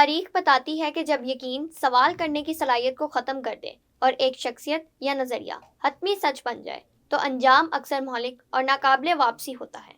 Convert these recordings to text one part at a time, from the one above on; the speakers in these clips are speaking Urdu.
تاریخ بتاتی ہے کہ جب یقین سوال کرنے کی صلاحیت کو ختم کر دے اور ایک شخصیت یا نظریہ حتمی سچ بن جائے تو انجام اکثر مہلک اور ناقابل واپسی ہوتا ہے۔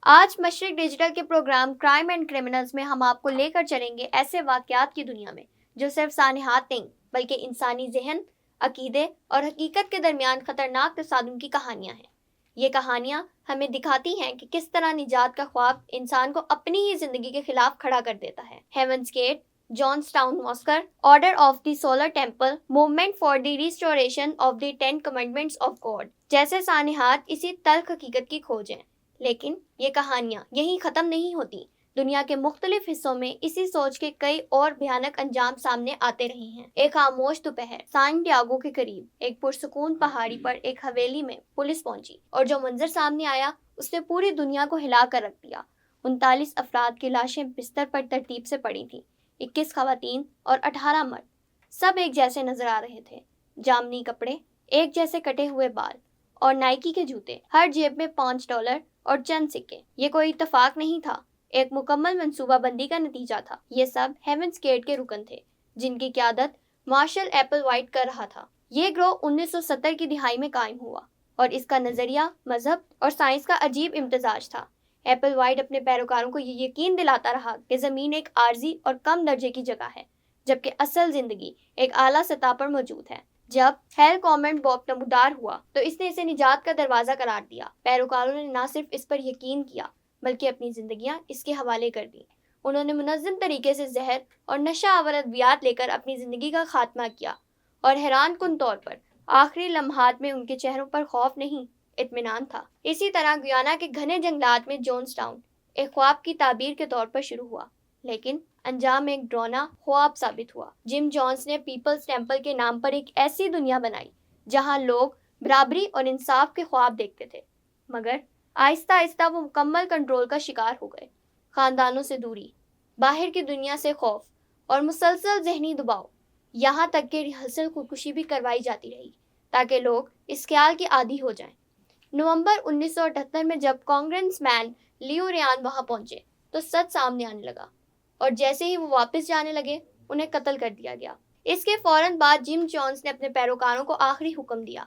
آج مشرق ڈیجیٹل کے پروگرام کرائم اینڈ کرمنلز میں ہم آپ کو لے کر چلیں گے ایسے واقعات کی دنیا میں جو صرف سانحات نہیں بلکہ انسانی ذہن، عقیدے اور حقیقت کے درمیان خطرناک تصادم کی کہانیاں ہیں۔ یہ کہانیاں ہمیں دکھاتی ہیں کہ کس طرح نجات کا خواب انسان کو اپنی ہی زندگی کے خلاف کھڑا کر دیتا ہے۔ Heaven's Gate, Jonestown massacre, order of the Solar Temple, movement for the restoration of the 10 commandments of God جیسے سانحات اسی تلخ حقیقت کی کھوج ہیں۔ لیکن یہ کہانیاں یہیں ختم نہیں ہوتی۔ دنیا کے مختلف حصوں میں اسی سوچ کے کئی اور بھیانک انجام سامنے آتے رہے ہیں۔ ایک خاموش دوپہر سان ڈیاگو کے قریب ایک پرسکون پہاڑی پر ایک حویلی میں پولیس پہنچی اور جو منظر سامنے آیا اس نے پوری دنیا کو ہلا کر رکھ دیا۔ 39 افراد کی لاشیں بستر پر ترتیب سے پڑی تھیں، 21 خواتین اور 18 مرد۔ سب ایک جیسے نظر آ رہے تھے، جامنی کپڑے، ایک جیسے کٹے ہوئے بال اور نائکی کے جوتے، ہر جیب میں $5 اور چند سکے۔ یہ کوئی اتفاق نہیں تھا، ایک مکمل منصوبہ بندی کا نتیجہ تھا۔ یہ سب ہیونز گیٹ کے رکن تھے جن کی قیادت مارشل ایپل وائٹ کر رہا تھا۔ یہ گروہ 1970 کی دہائی میں قائم ہوا اور اس کا نظریہ مذہب اور سائنس کا عجیب امتزاج تھا۔ ایپل وائٹ اپنے پیروکاروں کو یہ یقین دلاتا رہا کہ زمین ایک عارضی اور کم درجے کی جگہ ہے جبکہ اصل زندگی ایک اعلیٰ سطح پر موجود ہے۔ جب ہیل کومنٹ بوب نمودار ہوا تو اس نے اسے نجات کا دروازہ قرار دیا۔ پیروکاروں نے نہ صرف اس پر یقین کیا بلکہ اپنی زندگیاں اس کے حوالے کر دیں۔ انہوں نے منظم طریقے سے زہر اور نشہ آور ادویات لے کر اپنی زندگی کا خاتمہ کیا اور حیران کن طور پر آخری لمحات میں ان کے چہروں پر خوف نہیں، اطمینان تھا۔ اسی طرح گیانا کے گھنے جنگلات میں جونس ٹاؤن ایک خواب کی تعبیر کے طور پر شروع ہوا، لیکن انجام ایک ڈراؤنا خواب ثابت ہوا۔ جم جونس نے پیپلز ٹیمپل کے نام پر ایک ایسی دنیا بنائی جہاں لوگ برابری اور انصاف کے خواب دیکھتے تھے، مگر آہستہ آہستہ وہ مکمل کنٹرول کا شکار ہو گئے۔ خاندانوں سے دوری، باہر کی دنیا سے خوف اور مسلسل ذہنی دباؤ، یہاں تک کہ ریہرسل خودکشی بھی کروائی جاتی رہی تاکہ لوگ اس خیال کے عادی ہو جائیں۔ نومبر 1978 میں جب کانگریس مین لیو ریان وہاں پہنچے تو سچ سامنے آنے لگا اور جیسے ہی وہ واپس جانے لگے انہیں قتل کر دیا گیا۔ اس کے فوراً بعد جم جونس نے اپنے پیروکاروں کو آخری حکم دیا۔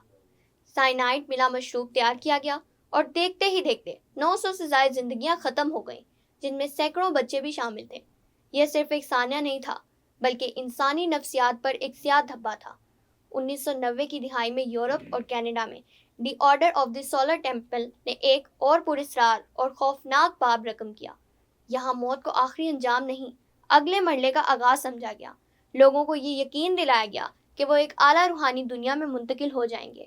سائنائڈ ملا مشروب تیار کیا گیا اور دیکھتے ہی دیکھتے 900 سے زائد زندگیاں ختم ہو گئیں جن میں سینکڑوں بچے بھی شامل تھے۔ یہ صرف ایک سانحہ نہیں تھا بلکہ انسانی نفسیات پر ایک سیاہ دھبہ تھا۔ 1990 کی دہائی میں یورپ اور کینیڈا میں the order of the Solar temple نے ایک اور پراسرار اور خوفناک باب رقم کیا۔ یہاں موت کو آخری انجام نہیں، اگلے مرحلے کا آغاز سمجھا گیا۔ لوگوں کو یہ یقین دلایا گیا کہ وہ ایک اعلیٰ روحانی دنیا میں منتقل ہو جائیں گے۔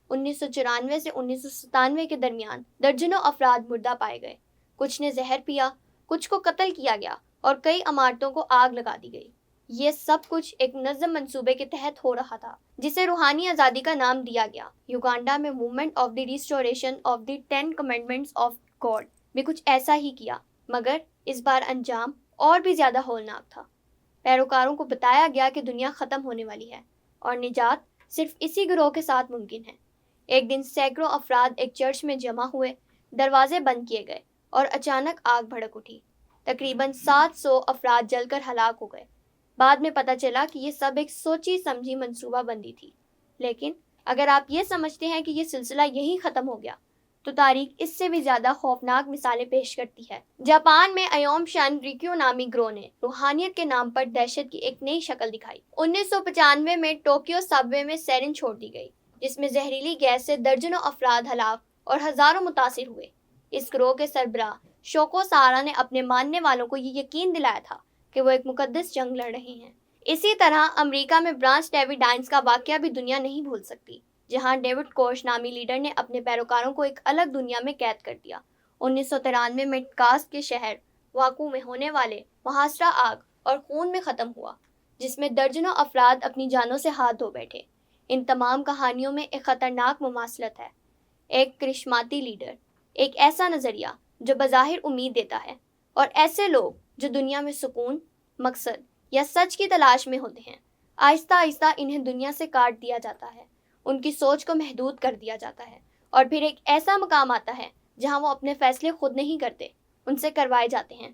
1994 سے 1997 کے درمیان درجنوں افراد مردہ پائے گئے، کچھ نے زہر پیا، کچھ کو قتل کیا گیا اور کئی عمارتوں کو آگ لگا دی گئی۔ یہ سب کچھ ایک منظم منصوبے کے تحت ہو رہا تھا جسے روحانی آزادی کا نام دیا گیا۔ یوگانڈا میں movement of the restoration of the 10 commandments of God بھی کچھ ایسا ہی کیا، مگر اس بار انجام اور بھی زیادہ ہولناک تھا۔ پیروکاروں کو بتایا گیا کہ دنیا ختم ہونے والی ہے اور نجات صرف اسی گروہ کے ساتھ ممکن ہے۔ ایک دن سینکڑوں افراد ایک چرچ میں جمع ہوئے، دروازے بند کیے گئے اور اچانک آگ بھڑک اٹھی۔ تقریباً 700 افراد جل کر ہلاک ہو گئے۔ بعد میں پتہ چلا کہ یہ سب ایک سوچی سمجھی منصوبہ بندی تھی۔ لیکن اگر آپ یہ سمجھتے ہیں کہ یہ سلسلہ یہیں ختم ہو گیا تو تاریخ اس سے بھی زیادہ خوفناک مثالیں پیش کرتی ہے۔ جاپان میں ایوم شن ریکیو نامی گروہ نے روحانیت کے نام پر دہشت کی ایک نئی شکل دکھائی۔ 1995 میں ٹوکیو سب وے میں سیرن چھوڑ دی گئی جس میں زہریلی گیس سے درجنوں افراد ہلاک اور ہزاروں متاثر ہوئے۔ اس گروہ کے سربراہ شوکو سہارا نے اپنے ماننے والوں کو یہ یقین دلایا تھا کہ وہ ایک مقدس جنگ لڑ رہے ہیں۔ اسی طرح امریکہ میں برانچ ڈیوڈائنز کا واقعہ بھی دنیا نہیں بھول سکتی، جہاں ڈیوڈ کوش نامی لیڈر نے اپنے پیروکاروں کو ایک الگ دنیا میں قید کر دیا۔ 1993 میں کاسک کے شہر واکو میں ہونے والے محاصرہ آگ اور خون میں ختم ہوا جس میں درجنوں افراد اپنی جانوں سے ہاتھ دھو بیٹھے۔ ان تمام کہانیوں میں ایک خطرناک مماثلت ہے، ایک کرشماتی لیڈر، ایک ایسا نظریہ جو بظاہر امید دیتا ہے، اور ایسے لوگ جو دنیا میں سکون، مقصد یا سچ کی تلاش میں ہوتے ہیں۔ آہستہ آہستہ انہیں دنیا سے کاٹ دیا جاتا ہے، ان کی سوچ کو محدود کر دیا جاتا ہے، اور پھر ایک ایسا مقام آتا ہے جہاں وہ اپنے فیصلے خود نہیں کرتے، ان سے کروائے جاتے ہیں۔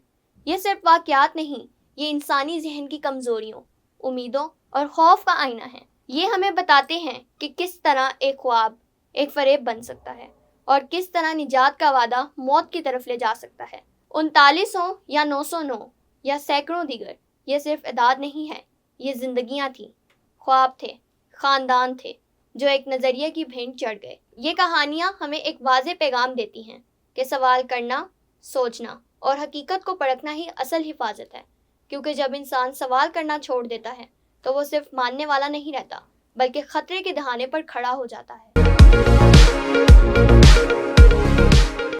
یہ صرف واقعات نہیں، یہ انسانی ذہن کی کمزوریوں، امیدوں اور خوف کا آئینہ ہے۔ یہ ہمیں بتاتے ہیں کہ کس طرح ایک خواب ایک فریب بن سکتا ہے اور کس طرح نجات کا وعدہ موت کی طرف لے جا سکتا ہے۔ 39 یا 909 یا سینکڑوں دیگر، یہ صرف اعداد نہیں ہے، یہ زندگیاں تھیں، خواب تھے، خاندان تھے جو ایک نظریے کی بھینٹ چڑھ گئے۔ یہ کہانیاں ہمیں ایک واضح پیغام دیتی ہیں کہ سوال کرنا، سوچنا اور حقیقت کو پرکھنا ہی اصل حفاظت ہے، کیونکہ جب انسان سوال کرنا چھوڑ دیتا ہے تو وہ صرف ماننے والا نہیں رہتا، بلکہ خطرے کے دہانے پر کھڑا ہو جاتا ہے۔